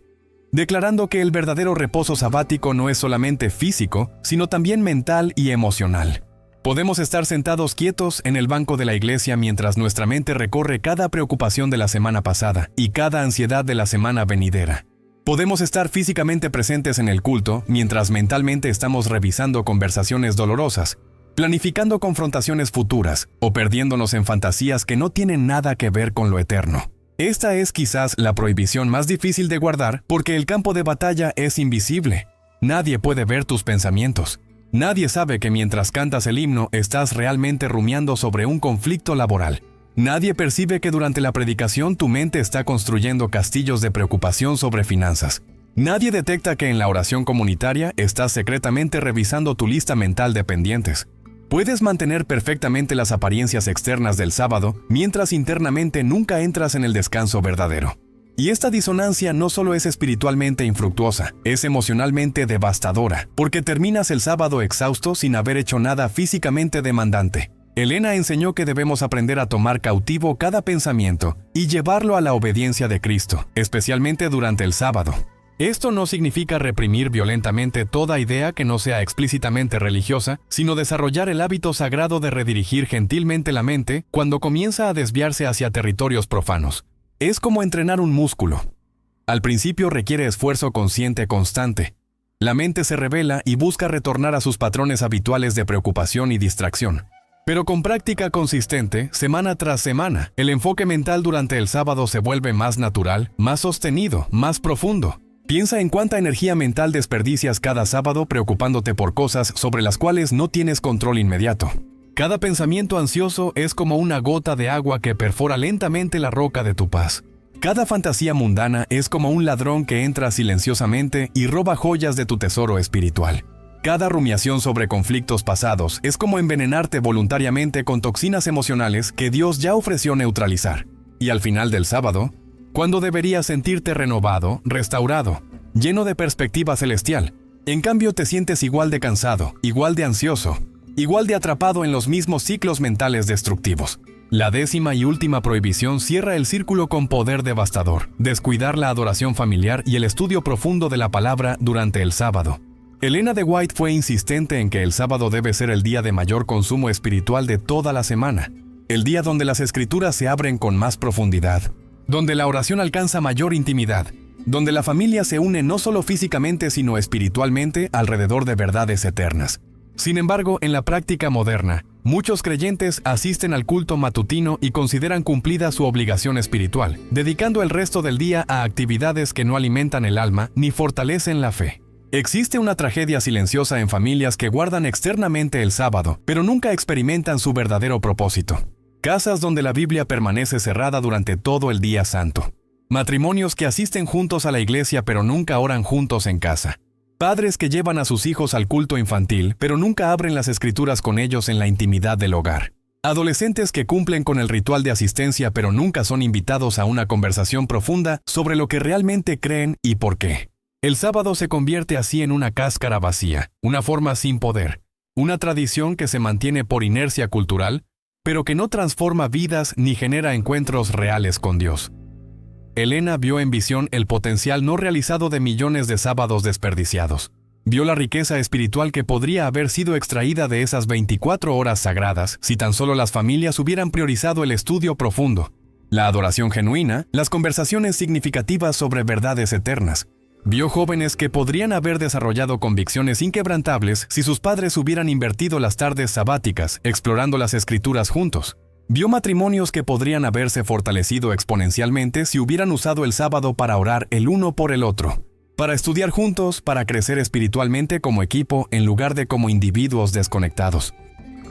declarando que el verdadero reposo sabático no es solamente físico, sino también mental y emocional. Podemos estar sentados quietos en el banco de la iglesia mientras nuestra mente recorre cada preocupación de la semana pasada y cada ansiedad de la semana venidera. Podemos estar físicamente presentes en el culto mientras mentalmente estamos revisando conversaciones dolorosas, planificando confrontaciones futuras o perdiéndonos en fantasías que no tienen nada que ver con lo eterno. Esta es quizás la prohibición más difícil de guardar porque el campo de batalla es invisible. Nadie puede ver tus pensamientos. Nadie sabe que mientras cantas el himno estás realmente rumiando sobre un conflicto laboral. Nadie percibe que durante la predicación tu mente está construyendo castillos de preocupación sobre finanzas. Nadie detecta que en la oración comunitaria estás secretamente revisando tu lista mental de pendientes. Puedes mantener perfectamente las apariencias externas del sábado mientras internamente nunca entras en el descanso verdadero. Y esta disonancia no solo es espiritualmente infructuosa, es emocionalmente devastadora, porque terminas el sábado exhausto sin haber hecho nada físicamente demandante. Elena enseñó que debemos aprender a tomar cautivo cada pensamiento y llevarlo a la obediencia de Cristo, especialmente durante el sábado. Esto no significa reprimir violentamente toda idea que no sea explícitamente religiosa, sino desarrollar el hábito sagrado de redirigir gentilmente la mente cuando comienza a desviarse hacia territorios profanos. Es como entrenar un músculo. Al principio requiere esfuerzo consciente constante. La mente se revela y busca retornar a sus patrones habituales de preocupación y distracción. Pero con práctica consistente, semana tras semana, el enfoque mental durante el sábado se vuelve más natural, más sostenido, más profundo. Piensa en cuánta energía mental desperdicias cada sábado preocupándote por cosas sobre las cuales no tienes control inmediato. Cada pensamiento ansioso es como una gota de agua que perfora lentamente la roca de tu paz. Cada fantasía mundana es como un ladrón que entra silenciosamente y roba joyas de tu tesoro espiritual. Cada rumiación sobre conflictos pasados es como envenenarte voluntariamente con toxinas emocionales que Dios ya ofreció neutralizar. Y al final del sábado, cuando deberías sentirte renovado, restaurado, lleno de perspectiva celestial, en cambio te sientes igual de cansado, igual de ansioso, igual de atrapado en los mismos ciclos mentales destructivos. La 10ª y última prohibición cierra el círculo con poder devastador: descuidar la adoración familiar y el estudio profundo de la palabra durante el sábado. Elena de White fue insistente en que el sábado debe ser el día de mayor consumo espiritual de toda la semana, el día donde las escrituras se abren con más profundidad, donde la oración alcanza mayor intimidad, donde la familia se une no solo físicamente sino espiritualmente alrededor de verdades eternas. Sin embargo, en la práctica moderna, muchos creyentes asisten al culto matutino y consideran cumplida su obligación espiritual, dedicando el resto del día a actividades que no alimentan el alma ni fortalecen la fe. Existe una tragedia silenciosa en familias que guardan externamente el sábado, pero nunca experimentan su verdadero propósito. Casas donde la Biblia permanece cerrada durante todo el día santo. Matrimonios que asisten juntos a la iglesia pero nunca oran juntos en casa. Padres que llevan a sus hijos al culto infantil pero nunca abren las escrituras con ellos en la intimidad del hogar. Adolescentes que cumplen con el ritual de asistencia pero nunca son invitados a una conversación profunda sobre lo que realmente creen y por qué. El sábado se convierte así en una cáscara vacía, una forma sin poder, una tradición que se mantiene por inercia cultural, pero que no transforma vidas ni genera encuentros reales con Dios. Elena vio en visión el potencial no realizado de millones de sábados desperdiciados. Vio la riqueza espiritual que podría haber sido extraída de esas 24 horas sagradas si tan solo las familias hubieran priorizado el estudio profundo, la adoración genuina, las conversaciones significativas sobre verdades eternas. Vio jóvenes que podrían haber desarrollado convicciones inquebrantables si sus padres hubieran invertido las tardes sabáticas explorando las escrituras juntos. Vio matrimonios que podrían haberse fortalecido exponencialmente si hubieran usado el sábado para orar el uno por el otro, para estudiar juntos, para crecer espiritualmente como equipo en lugar de como individuos desconectados.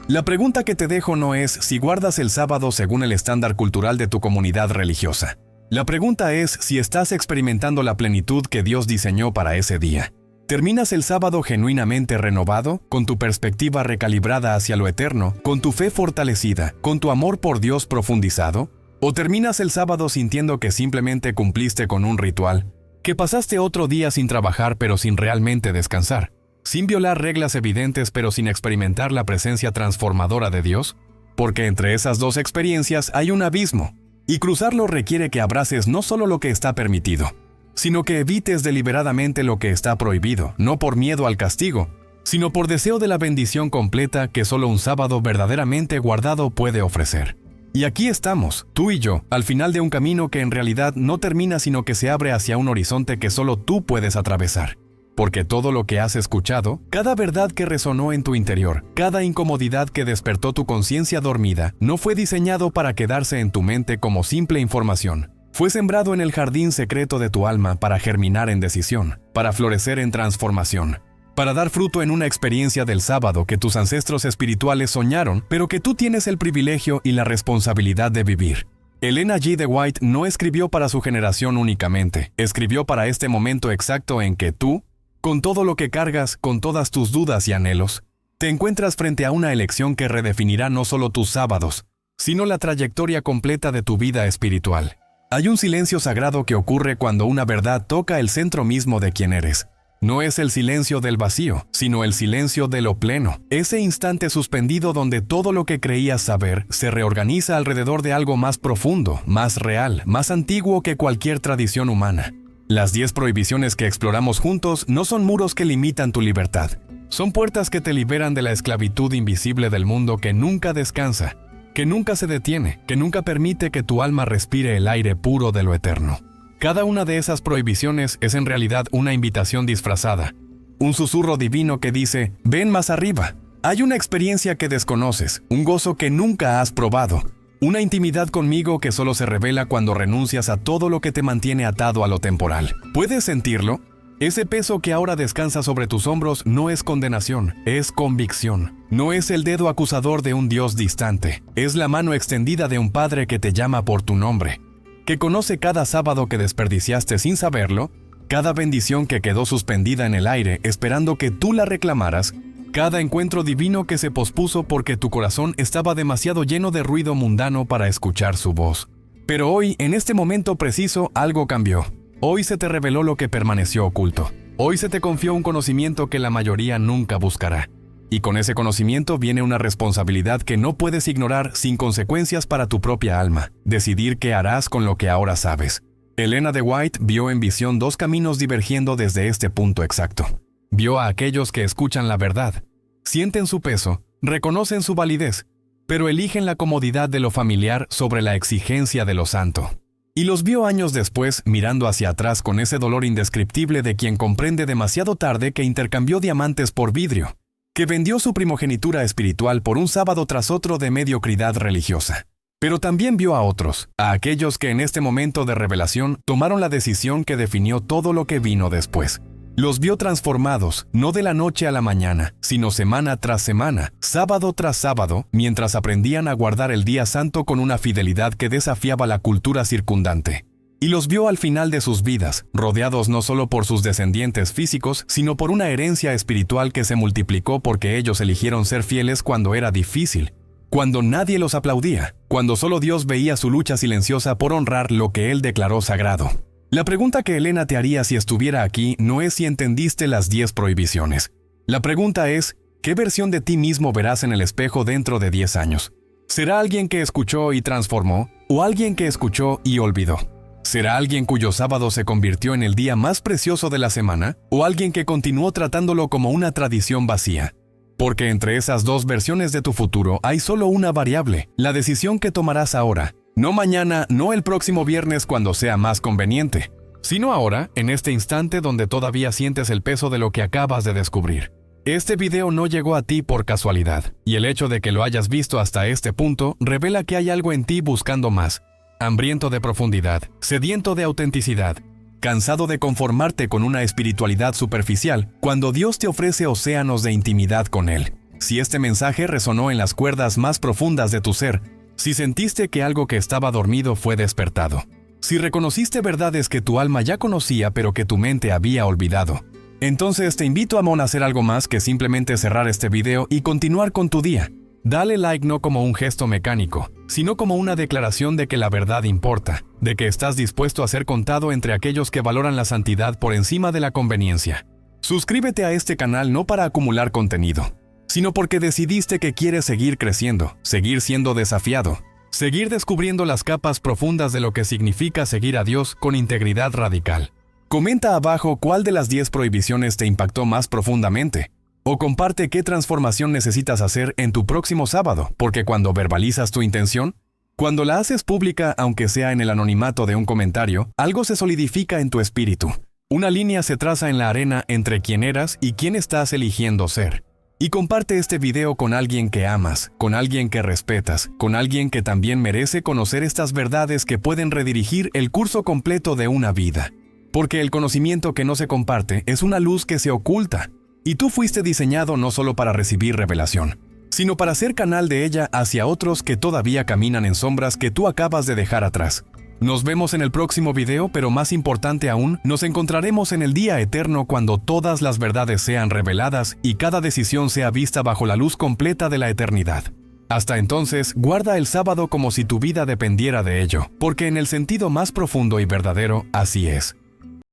La pregunta que te dejo no es si guardas el sábado según el estándar cultural de tu comunidad religiosa. La pregunta es si estás experimentando la plenitud que Dios diseñó para ese día. ¿Terminas el sábado genuinamente renovado, con tu perspectiva recalibrada hacia lo eterno, con tu fe fortalecida, con tu amor por Dios profundizado? ¿O terminas el sábado sintiendo que simplemente cumpliste con un ritual, que pasaste otro día sin trabajar pero sin realmente descansar, sin violar reglas evidentes pero sin experimentar la presencia transformadora de Dios? Porque entre esas dos experiencias hay un abismo, y cruzarlo requiere que abraces no solo lo que está permitido, sino que evites deliberadamente lo que está prohibido, no por miedo al castigo, sino por deseo de la bendición completa que solo un sábado verdaderamente guardado puede ofrecer. Y aquí estamos, tú y yo, al final de un camino que en realidad no termina sino que se abre hacia un horizonte que solo tú puedes atravesar. Porque todo lo que has escuchado, cada verdad que resonó en tu interior, cada incomodidad que despertó tu conciencia dormida, no fue diseñado para quedarse en tu mente como simple información. Fue sembrado en el jardín secreto de tu alma para germinar en decisión, para florecer en transformación, para dar fruto en una experiencia del sábado que tus ancestros espirituales soñaron, pero que tú tienes el privilegio y la responsabilidad de vivir. Elena G. de White no escribió para su generación únicamente, escribió para este momento exacto en que tú, con todo lo que cargas, con todas tus dudas y anhelos, te encuentras frente a una elección que redefinirá no solo tus sábados, sino la trayectoria completa de tu vida espiritual. Hay un silencio sagrado que ocurre cuando una verdad toca el centro mismo de quien eres. No es el silencio del vacío, sino el silencio de lo pleno. Ese instante suspendido donde todo lo que creías saber se reorganiza alrededor de algo más profundo, más real, más antiguo que cualquier tradición humana. Las 10 prohibiciones que exploramos juntos no son muros que limitan tu libertad. Son puertas que te liberan de la esclavitud invisible del mundo que nunca descansa, que nunca se detiene, que nunca permite que tu alma respire el aire puro de lo eterno. Cada una de esas prohibiciones es en realidad una invitación disfrazada, un susurro divino que dice, ven más arriba. Hay una experiencia que desconoces, un gozo que nunca has probado, una intimidad conmigo que solo se revela cuando renuncias a todo lo que te mantiene atado a lo temporal. ¿Puedes sentirlo? Ese peso que ahora descansa sobre tus hombros no es condenación, es convicción. No es el dedo acusador de un Dios distante, es la mano extendida de un Padre que te llama por tu nombre, que conoce cada sábado que desperdiciaste sin saberlo, cada bendición que quedó suspendida en el aire esperando que tú la reclamaras, cada encuentro divino que se pospuso porque tu corazón estaba demasiado lleno de ruido mundano para escuchar su voz. Pero hoy, en este momento preciso, algo cambió. Hoy se te reveló lo que permaneció oculto. Hoy se te confió un conocimiento que la mayoría nunca buscará. Y con ese conocimiento viene una responsabilidad que no puedes ignorar sin consecuencias para tu propia alma. Decidir qué harás con lo que ahora sabes. Elena de White vio en visión 2 caminos divergiendo desde este punto exacto. Vio a aquellos que escuchan la verdad, sienten su peso, reconocen su validez, pero eligen la comodidad de lo familiar sobre la exigencia de lo santo. Y los vio años después mirando hacia atrás con ese dolor indescriptible de quien comprende demasiado tarde que intercambió diamantes por vidrio, que vendió su primogenitura espiritual por un sábado tras otro de mediocridad religiosa. Pero también vio a otros, a aquellos que en este momento de revelación tomaron la decisión que definió todo lo que vino después. Los vio transformados, no de la noche a la mañana, sino semana tras semana, sábado tras sábado, mientras aprendían a guardar el día santo con una fidelidad que desafiaba la cultura circundante. Y los vio al final de sus vidas, rodeados no solo por sus descendientes físicos, sino por una herencia espiritual que se multiplicó porque ellos eligieron ser fieles cuando era difícil, cuando nadie los aplaudía, cuando solo Dios veía su lucha silenciosa por honrar lo que Él declaró sagrado. La pregunta que Elena te haría si estuviera aquí no es si entendiste las 10 prohibiciones. La pregunta es, ¿qué versión de ti mismo verás en el espejo dentro de 10 años? ¿Será alguien que escuchó y transformó, o alguien que escuchó y olvidó? ¿Será alguien cuyo sábado se convirtió en el día más precioso de la semana, o alguien que continuó tratándolo como una tradición vacía? Porque entre esas 2 versiones de tu futuro hay solo una variable, la decisión que tomarás ahora. No mañana, no el próximo viernes cuando sea más conveniente, sino ahora, en este instante donde todavía sientes el peso de lo que acabas de descubrir. Este video no llegó a ti por casualidad, y el hecho de que lo hayas visto hasta este punto revela que hay algo en ti buscando más, hambriento de profundidad, sediento de autenticidad, cansado de conformarte con una espiritualidad superficial, cuando Dios te ofrece océanos de intimidad con Él. Si este mensaje resonó en las cuerdas más profundas de tu ser, si sentiste que algo que estaba dormido fue despertado, si reconociste verdades que tu alma ya conocía pero que tu mente había olvidado, Entonces te invito a hacer algo más que simplemente cerrar este video y continuar con tu día. Dale like no como un gesto mecánico, sino como una declaración de que la verdad importa, de que estás dispuesto a ser contado entre aquellos que valoran la santidad por encima de la conveniencia. Suscríbete a este canal no para acumular contenido, sino porque decidiste que quieres seguir creciendo, seguir siendo desafiado, seguir descubriendo las capas profundas de lo que significa seguir a Dios con integridad radical. Comenta abajo cuál de las 10 prohibiciones te impactó más profundamente, o comparte qué transformación necesitas hacer en tu próximo sábado, porque cuando verbalizas tu intención, cuando la haces pública aunque sea en el anonimato de un comentario, algo se solidifica en tu espíritu. Una línea se traza en la arena entre quién eras y quién estás eligiendo ser. Y comparte este video con alguien que amas, con alguien que respetas, con alguien que también merece conocer estas verdades que pueden redirigir el curso completo de una vida. Porque el conocimiento que no se comparte es una luz que se oculta. Y tú fuiste diseñado no solo para recibir revelación, sino para ser canal de ella hacia otros que todavía caminan en sombras que tú acabas de dejar atrás. Nos vemos en el próximo video, pero más importante aún, nos encontraremos en el día eterno cuando todas las verdades sean reveladas y cada decisión sea vista bajo la luz completa de la eternidad. Hasta entonces, guarda el sábado como si tu vida dependiera de ello, porque en el sentido más profundo y verdadero, así es.